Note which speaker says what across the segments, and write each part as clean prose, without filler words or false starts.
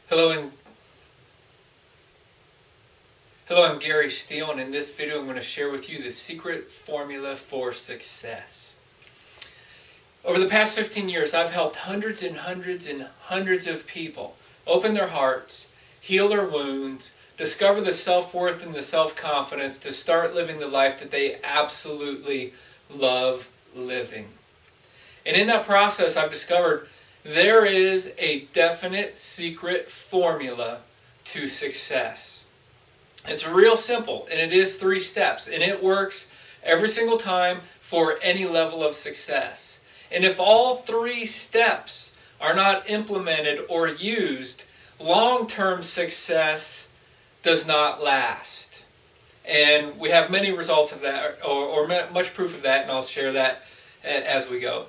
Speaker 1: Hello, I'm Gary Steele, and in this video I'm going to share with you the secret formula for success. Over the past 15 years, I've helped hundreds and hundreds and hundreds of people open their hearts, heal their wounds, discover the self-worth and the self-confidence to start living the life that they absolutely love living. And in that process, I've discovered there is a definite secret formula to success. It's real simple, and it is 3 steps, and it works every single time for any level of success. And if all 3 steps are not implemented or used, long-term success does not last. And we have many results of that, or much proof of that, and I'll share that as we go.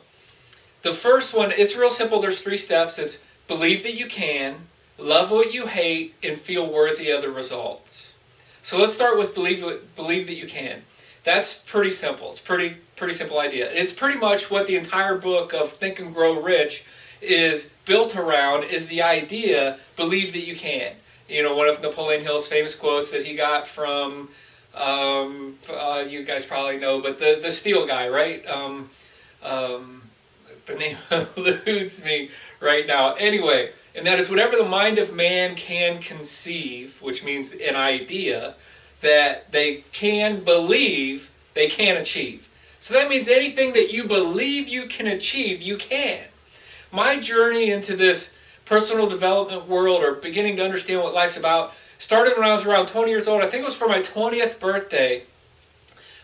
Speaker 1: The first one, it's real simple. There's 3 steps. It's believe that you can, love what you hate, and feel worthy of the results. So let's start with believe that you can. That's pretty simple. It's pretty simple idea. It's pretty much what the entire book of Think and Grow Rich is built around, is the idea, believe that you can. You know, one of Napoleon Hill's famous quotes that he got from, you guys probably know, but the Steele guy, right? The name eludes me right now. Anyway, and that is whatever the mind of man can conceive, which means an idea, that they can believe, they can achieve. So that means anything that you believe you can achieve, you can. My journey into this personal development world, or beginning to understand what life's about, started when I was around 20 years old. I think it was for my 20th birthday.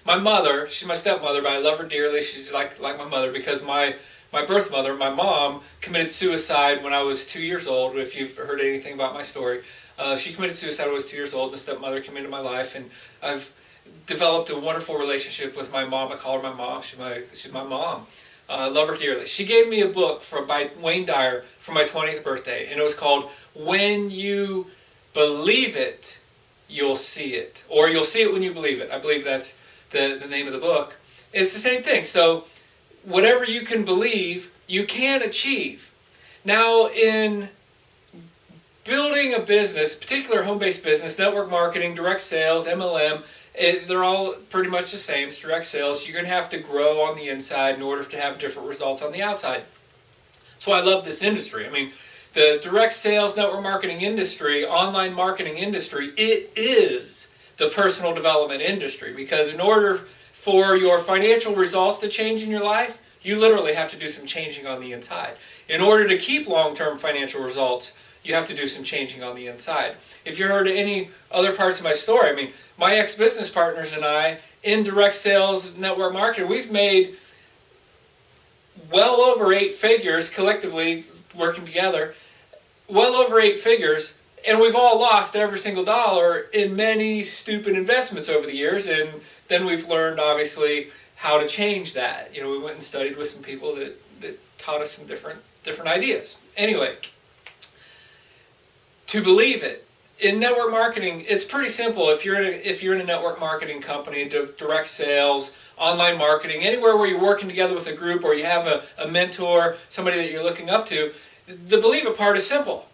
Speaker 1: My mother, she's my stepmother, but I love her dearly. She's like my mother, because my birth mother, my mom, committed suicide when I was 2 years old. If you've heard anything about my story, she committed suicide when I was 2 years old. The stepmother came into my life, and I've developed a wonderful relationship with my mom. I call her my mom. She's my mom. I love her dearly. She gave me a book by Wayne Dyer for my 20th birthday, and it was called "When You Believe It, You'll See It," or "You'll See It When You Believe It." I believe that's the name of the book. It's the same thing. So whatever you can believe, you can achieve. Now, in building a business, particular home-based business, network marketing, direct sales, MLM, they're all pretty much the same. It's direct sales. You're going to have to grow on the inside in order to have different results on the outside. So I love this industry. I mean, the direct sales, network marketing industry, online marketing industry, it is the personal development industry, because in order for your financial results to change in your life, you literally have to do some changing on the inside. In order to keep long-term financial results, you have to do some changing on the inside. If you heard any other parts of my story, I mean, my ex-business partners and I, in direct sales, network marketing, we've made well over 8 figures collectively, working together, well over 8 figures, and we've all lost every single dollar in many stupid investments over the years, and then we've learned, obviously, how to change that. You know, we went and studied with some people that taught us some different ideas. Anyway, to believe it. In network marketing, it's pretty simple. If you're in a network marketing company, direct sales, online marketing, anywhere where you're working together with a group, or you have a mentor, somebody that you're looking up to, the believe it part is simple.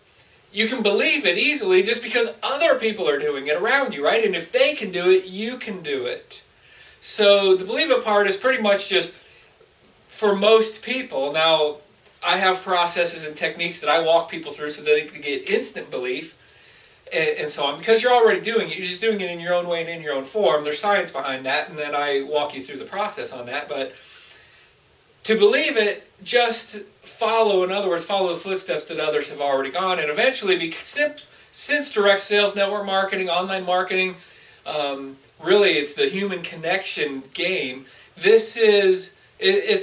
Speaker 1: You can believe it easily just because other people are doing it around you, right? And if they can do it, you can do it. So the believe it part is pretty much just for most people. Now, I have processes and techniques that I walk people through so that they can get instant belief and so on. Because you're already doing it. You're just doing it in your own way and in your own form. There's science behind that, and then I walk you through the process on that. But to believe it, just follow, in other words, follow the footsteps that others have already gone. And eventually, since direct sales, network marketing, online marketing, really it's the human connection game. It's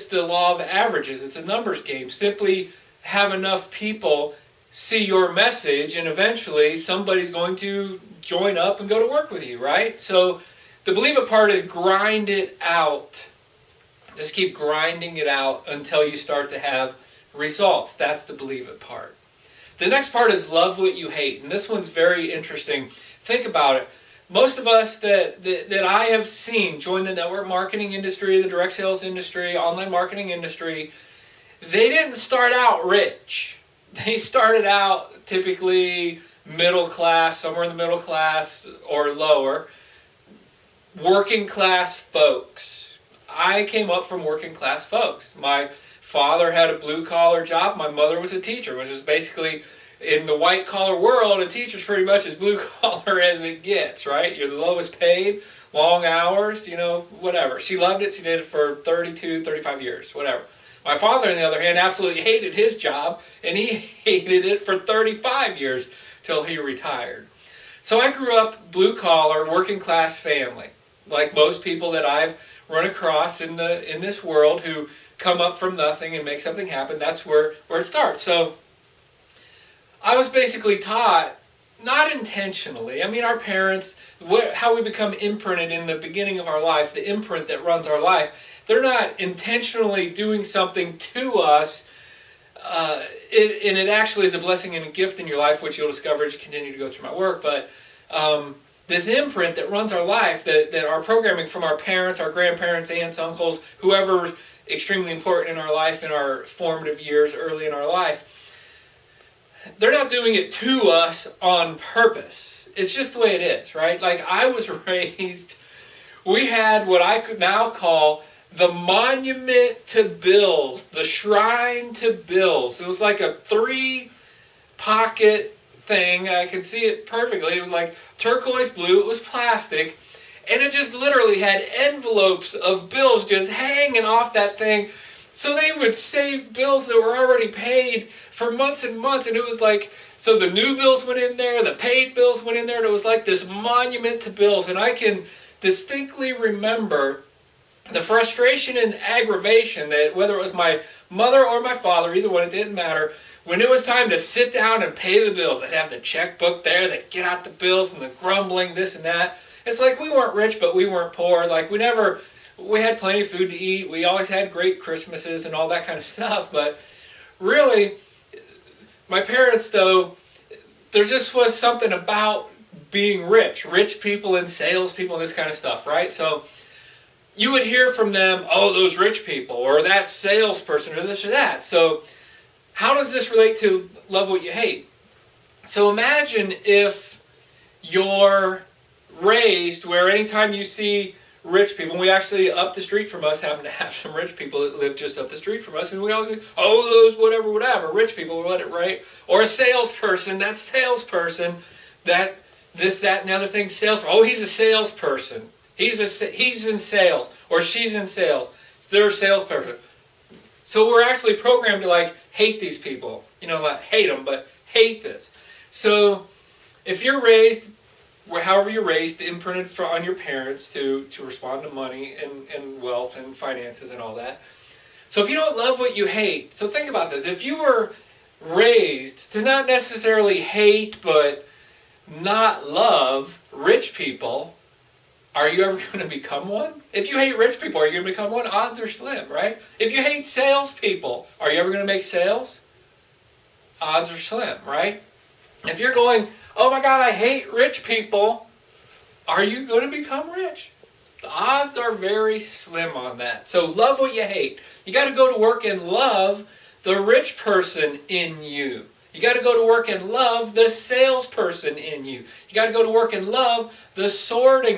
Speaker 1: the law of averages. It's a numbers game. Simply have enough people see your message, and eventually somebody's going to join up and go to work with you, right? So the believe it part is grind it out. Just keep grinding it out until you start to have results. That's the believe it part. The next part is love what you hate. And this one's very interesting. Think about it. Most of us that I have seen join the network marketing industry, the direct sales industry, online marketing industry, they didn't start out rich. they started out typically middle class, somewhere in the middle class or lower, working class folks. I came up from working class folks. My father had a blue collar job. My mother was a teacher, which is basically, in the white collar world, a teacher's pretty much as blue collar as it gets, right? You're the lowest paid, long hours, whatever. She loved it. She did it for 32, 35 years, whatever. My father, on the other hand, absolutely hated his job, and he hated it for 35 years till he retired. So I grew up blue collar, working class family, like most people that I've run across in this world who come up from nothing and make something happen. That's where it starts. So I was basically taught, not intentionally. I mean, our parents, how we become imprinted in the beginning of our life, the imprint that runs our life, they're not intentionally doing something to us, and it actually is a blessing and a gift in your life, which you'll discover as you continue to go through my work. But this imprint that runs our life, that our programming from our parents, our grandparents, aunts, uncles, whoever's extremely important in our life, in our formative years, early in our life, they're not doing it to us on purpose. It's just the way it is, right? Like, I was raised, we had what I could now call the monument to bills, the shrine to bills. It was like a 3-pocket thing. I could see it perfectly. It was like turquoise blue. It was plastic. And it just literally had envelopes of bills just hanging off that thing. So they would save bills that were already paid for months and months. And it was like, so the new bills went in there, the paid bills went in there, and it was like this monument to bills. And I can distinctly remember the frustration and aggravation that, whether it was my mother or my father, either one, it didn't matter, when it was time to sit down and pay the bills. They'd have the checkbook there, they'd get out the bills and the grumbling, this and that. It's like we weren't rich, but we weren't poor. Like, we had plenty of food to eat. We always had great Christmases and all that kind of stuff. But really, my parents, though, there just was something about being rich people and salespeople and this kind of stuff, right? So you would hear from them, oh, those rich people, or that salesperson, or this or that. So how does this relate to love what you hate? So imagine if you're raised where anytime you see rich people, and we actually, up the street from us, happen to have some rich people that live just up the street from us, and we always say, oh, those whatever, rich people, right? Or a salesperson, that salesperson, that this, that, and the other thing, salesperson, oh, he's a salesperson. He's in sales, or she's in sales. They're a salesperson. So we're actually programmed to, like, hate these people. Not hate them, but hate this. So if you're raised, however you're raised, imprinted on your parents to respond to money and wealth and finances and all that. So if you don't love what you hate, so think about this. If you were raised to not necessarily hate, but not love rich people, are you ever going to become one? If you hate rich people, are you going to become one? Odds are slim, right? If you hate salespeople, are you ever going to make sales? Odds are slim, right? If you're going, oh my God, I hate rich people, are you going to become rich? The odds are very slim on that. So love what you hate. You got to go to work and love the rich person in you. You got to go to work and love the salesperson in you. You got to go to work and love the sorter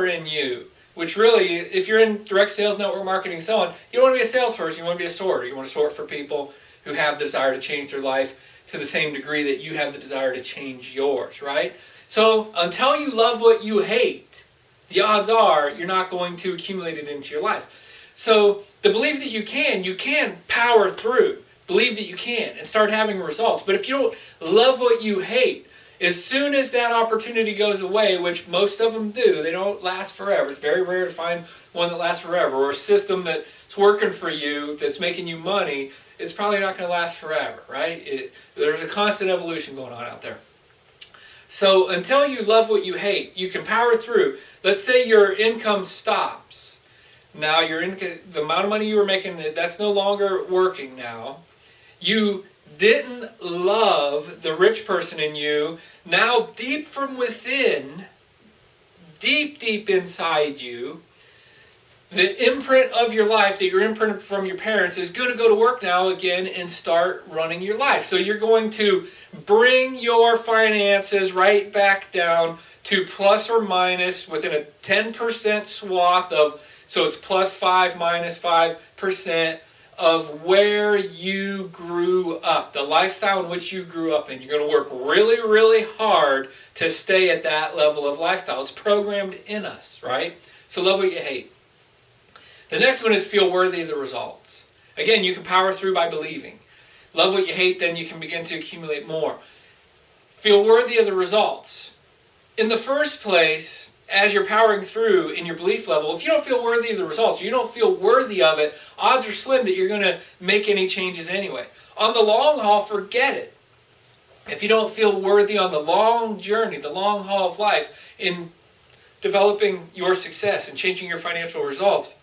Speaker 1: in you. Which really, if you're in direct sales, network marketing, and so on, you don't want to be a salesperson, you want to be a sorter. You want to sort for people who have the desire to change their life to the same degree that you have the desire to change yours, right? So until you love what you hate, the odds are you're not going to accumulate it into your life. So the belief that you can power through. Believe that you can and start having results. But if you don't love what you hate, as soon as that opportunity goes away, which most of them do, they don't last forever. It's very rare to find one that lasts forever, or a system that's working for you, that's making you money. It's probably not going to last forever, right? There's a constant evolution going on out there. So until you love what you hate, you can power through. Let's say your income stops. Now the amount of money you were making, that's no longer working now. You didn't love the rich person in you. Now deep from within, deep inside you, the imprint of your life that you're imprinted from your parents is going to go to work now again and start running your life. So you're going to bring your finances right back down to plus or minus within a 10% swath of, so it's plus 5, minus 5% of where you grew up, the lifestyle in which you grew up in. You're going to work really, really hard to stay at that level of lifestyle. It's programmed in us, right? So love what you hate. The next one is feel worthy of the results. Again, you can power through by believing. Love what you hate, then you can begin to accumulate more. Feel worthy of the results. In the first place, as you're powering through in your belief level, if you don't feel worthy of the results, you don't feel worthy of it, odds are slim that you're going to make any changes anyway. On the long haul, forget it. If you don't feel worthy on the long journey, the long haul of life, in developing your success and changing your financial results,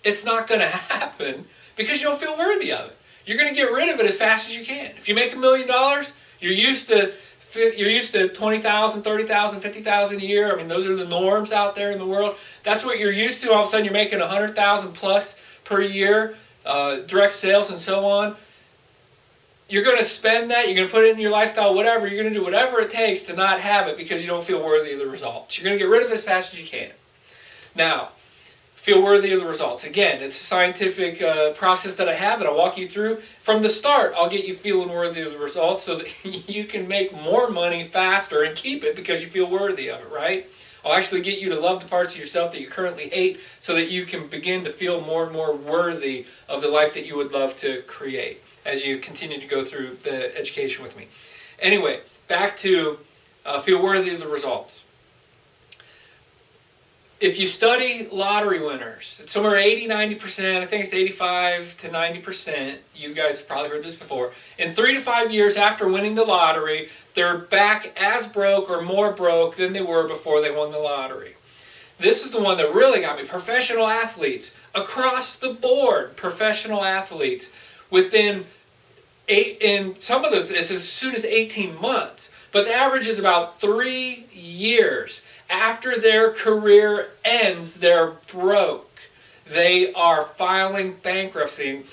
Speaker 1: it's not going to happen because you don't feel worthy of it. You're going to get rid of it as fast as you can. If you make $1 million, you're used to $20,000, $30,000, $50,000 a year. I mean, those are the norms out there in the world. That's what you're used to. All of a sudden, you're making $100,000 plus per year, direct sales and so on. You're going to spend that. You're going to put it in your lifestyle, whatever. You're going to do whatever it takes to not have it because you don't feel worthy of the results. You're going to get rid of it as fast as you can. Now, feel worthy of the results. Again, it's a scientific process that I have, and I'll walk you through. From the start, I'll get you feeling worthy of the results so that you can make more money faster and keep it because you feel worthy of it, right? I'll actually get you to love the parts of yourself that you currently hate so that you can begin to feel more and more worthy of the life that you would love to create as you continue to go through the education with me. Anyway, back to feel worthy of the results. If you study lottery winners, it's somewhere 80, 90%, I think it's 85 to 90%, you guys have probably heard this before, in 3 to 5 years after winning the lottery, they're back as broke or more broke than they were before they won the lottery. This is the one that really got me. Professional athletes, across the board, professional athletes, within in some of those, it's as soon as 18 months, but the average is about 3 years. After their career ends, they're broke. They are filing bankruptcy.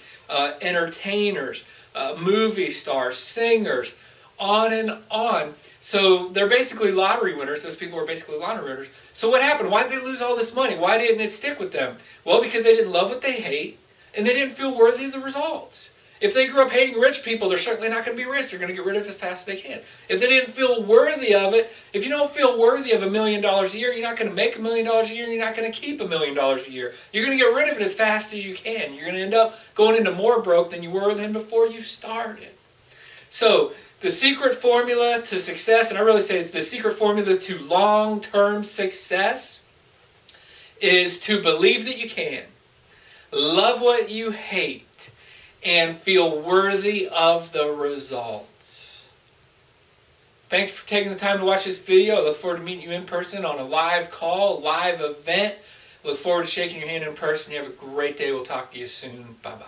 Speaker 1: Entertainers, movie stars, singers, on and on. So they're basically lottery winners. Those people are basically lottery winners. So what happened? Why did they lose all this money? Why didn't it stick with them? Well, because they didn't love what they hate, and they didn't feel worthy of the results. If they grew up hating rich people, they're certainly not going to be rich. They're going to get rid of it as fast as they can. If they didn't feel worthy of it, if you don't feel worthy of $1 million a year, you're not going to make $1 million a year, and you're not going to keep $1 million a year. You're going to get rid of it as fast as you can. You're going to end up going into more broke than you were than before you started. So the secret formula to success, and I really say it's the secret formula to long-term success, is to believe that you can, love what you hate, and feel worthy of the results. Thanks for taking the time to watch this video. I look forward to meeting you in person on a live call, live event. Look forward to shaking your hand in person. You have a great day. We'll talk to you soon. Bye-bye.